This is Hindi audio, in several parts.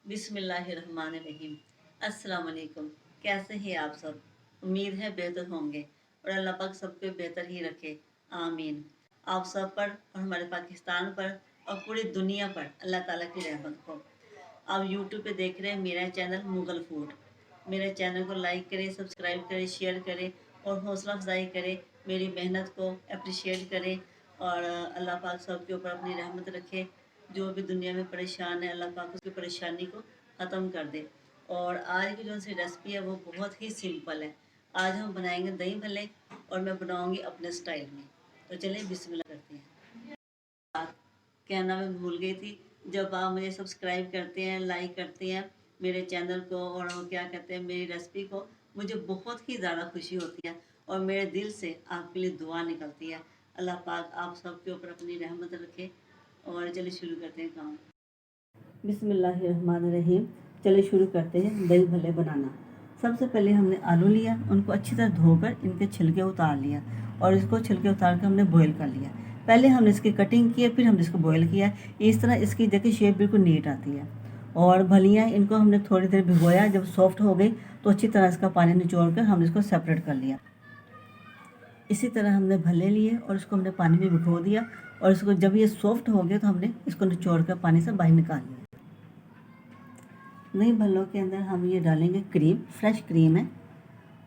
बिस्मिल्लाहिर्रहमानिर्रहीम। अस्सलाम वालेकुम। कैसे हैं आप सब? उम्मीद है बेहतर होंगे और अल्लाह पाक सबको बेहतर ही रखे। आमीन। आप सब पर और हमारे पाकिस्तान पर और पूरी दुनिया पर अल्लाह ताला की रहमत हो। आप यूट्यूब पे देख रहे हैं मेरा चैनल मुगल फूड। मेरे चैनल को लाइक करें, सब्सक्राइब करें, शेयर करें और हौसला अफजाई करें। मेरी मेहनत को अप्रिशिएट करें और अल्लाह पाक सबके ऊपर अपनी रहमत रखे। जो भी दुनिया में परेशान है अल्लाह पाक उसकी परेशानी को ख़त्म कर दे। और आज की जो सी रेसिपी है वो बहुत ही सिंपल है। आज हम बनाएंगे दही भल्ले और मैं बनाऊंगी अपने स्टाइल में। तो चलिए बिस्मिल्लाह करते हैं। बात कहना मैं भूल गई थी, जब आप मुझे सब्सक्राइब करते हैं, लाइक करते हैं मेरे चैनल को और वो क्या कहते हैं मेरी रेसिपी को, मुझे बहुत ही ज़्यादा खुशी होती है और मेरे दिल से आपके लिए दुआ निकलती है। अल्लाह पाक आप सबके ऊपर अपनी रहमत रखे। और चलिए शुरू करते हैं काम। बिस्मिल्लाहिर्रहमानिर्रहीम। चलिए शुरू करते हैं दही भल्ले बनाना। सबसे पहले हमने आलू लिया, उनको अच्छी तरह धोकर इनके छिलके उतार लिया और इसको छिलके उतार कर हमने बॉईल कर लिया। पहले हमने इसकी कटिंग की है, फिर हमने इसको बॉईल किया। इस तरह इसकी देखिए शेप बिल्कुल नीट आती है। और भलियाँ इनको हमने थोड़ी देर भिगोया, जब सॉफ्ट हो गई तो अच्छी तरह इसका पानी निचोड़ कर हमने इसको सेपरेट कर लिया। इसी तरह हमने भल्ले लिए और इसको हमने पानी में भिगो दिया और इसको जब ये सॉफ्ट हो गया तो हमने इसको निचोड़ कर पानी से बाहर निकाल लिया। दही भल्लों के अंदर हम ये डालेंगे क्रीम, फ्रेश क्रीम है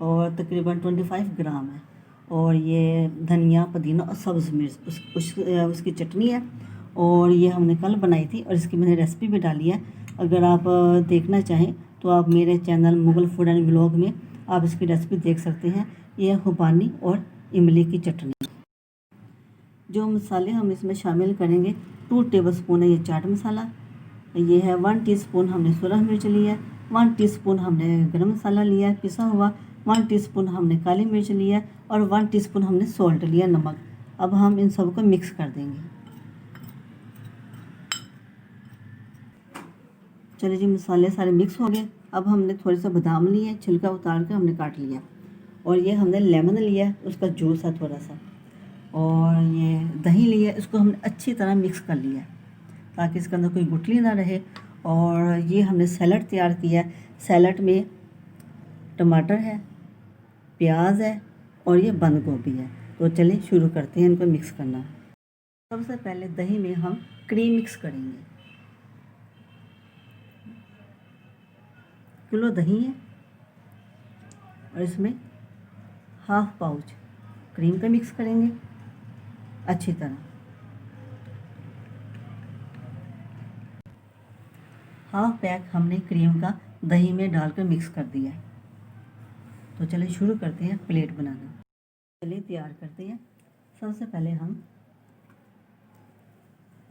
और तकरीबन 25 ग्राम है। और ये धनिया, पुदीना और सब्ज़ मिर्च उसकी चटनी है और ये हमने कल बनाई थी और इसकी मैंने रेसिपी भी डाली है। अगर आप देखना चाहें तो आप मेरे channel Mughal food and vlog में आप इसकी रेसिपी देख सकते हैं। ये खुबानी और इमली की चटनी। जो मसाले हम इसमें शामिल करेंगे, 2 टेबलस्पून है ये चाट मसाला, ये है 1 टीस्पून हमने सुरख मिर्च लिया है, 1 टीस्पून हमने गरम मसाला लिया है पिसा हुआ, 1 टीस्पून हमने काली मिर्च लिया है और 1 टीस्पून हमने सॉल्ट लिया, नमक। अब हम इन सबको मिक्स कर देंगे। चलिए जी, मसाले सारे मिक्स हो गए। अब हमने थोड़े सा बादाम लिए, छिलका उतार कर हमने काट लिया और ये हमने लेमन लिया है, उसका जूस है थोड़ा सा, और ये दही लिया, इसको हमने अच्छी तरह मिक्स कर लिया ताकि इसके अंदर कोई गुठली ना रहे। और ये हमने सैलड तैयार किया है। सैलड में टमाटर है, प्याज है और ये बंद गोभी है। तो चलिए शुरू करते हैं इनको मिक्स करना। सबसे पहले दही में हम क्रीम मिक्स करेंगे। किलो दही है और इसमें हाफ पाउच क्रीम का मिक्स करेंगे अच्छी तरह। हाफ पैक हमने क्रीम का दही में डालकर मिक्स कर दिया है। तो चलिए शुरू करते हैं प्लेट बनाना। चलिए तैयार करते हैं। सबसे पहले हम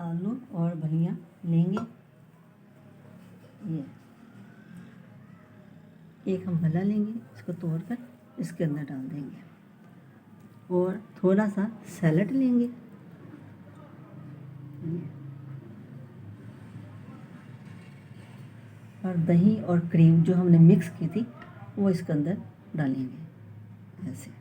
आलू और भलियाँ लेंगे। ये एक हम भला लेंगे, इसको तोड़कर इसके अंदर डाल देंगे और थोड़ा सा सैलड लेंगे। और दही और क्रीम जो हमने मिक्स की थी वो इसके अंदर डालेंगे ऐसे।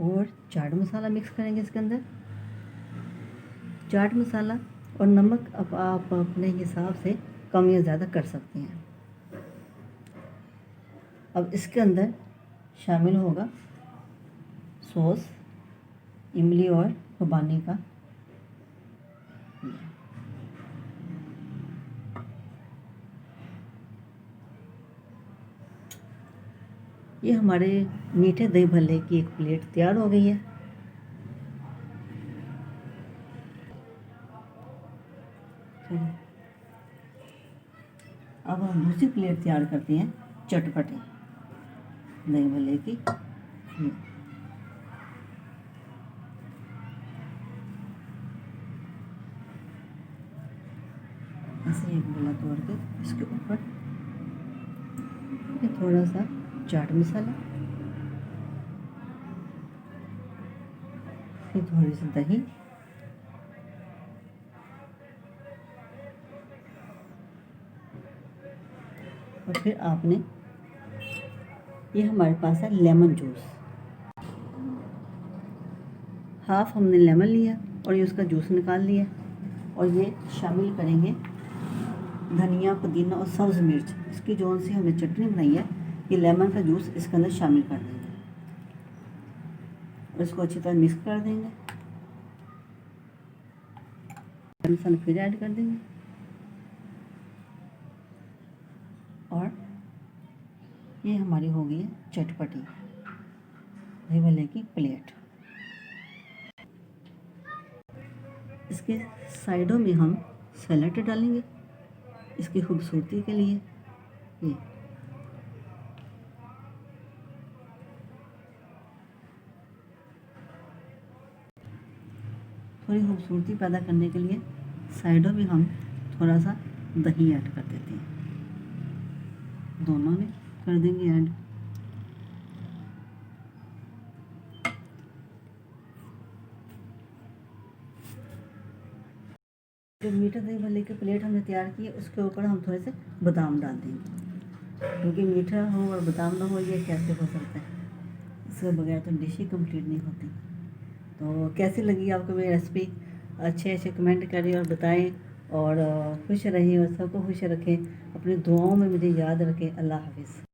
और चाट मसाला मिक्स करेंगे इसके अंदर। चाट मसाला और नमक अब आप अपने हिसाब से कम या ज़्यादा कर सकते हैं। अब इसके अंदर शामिल होगा सॉस, इमली और खुबानी का। ये हमारे मीठे दही भल्ले की एक प्लेट तैयार हो गई है। अब हम दूसरी प्लेट तैयार करते हैं चटपटे दही भल्ले की। ऐसे एक गोला तोड़ के इसके ऊपर थोड़ा सा चाट मसाला, फिर थोड़ी सी दही और फिर आपने ये हमारे पास है लेमन जूस। हाफ हमने लेमन लिया और ये उसका जूस निकाल लिया और ये शामिल करेंगे धनिया, पुदीना और सब्ज़ मिर्च। इसकी जो सी हमने चटनी बनाई है ये लेमन का जूस इसके अंदर शामिल कर देंगे और इसको अच्छी तरह मिक्स कर देंगे। मसाला फिर ऐड कर देंगे और ये हमारी हो गई है चटपटी दही भल्ले की प्लेट। इसके साइडों में हम सैलेड डालेंगे इसकी खूबसूरती के लिए। ये थोड़ी खूबसूरती पैदा करने के लिए साइडों में हम थोड़ा सा दही ऐड कर देते हैं, दोनों में कर देंगे ऐड। जो मीठा दही भल्ले की प्लेट हमने तैयार की है उसके ऊपर हम थोड़े से बादाम डाल देंगे, क्योंकि मीठा हो और बादाम ना हो ये कैसे हो सकता है, इसके बगैर तो डिश ही कंप्लीट नहीं होती। तो कैसी लगी आपको मेरी रेसिपी? अच्छे अच्छे कमेंट करें और बताएं और खुश रहें और सबको खुश रखें, अपनी दुआओं में मुझे याद रखें। अल्लाह हाफिज़।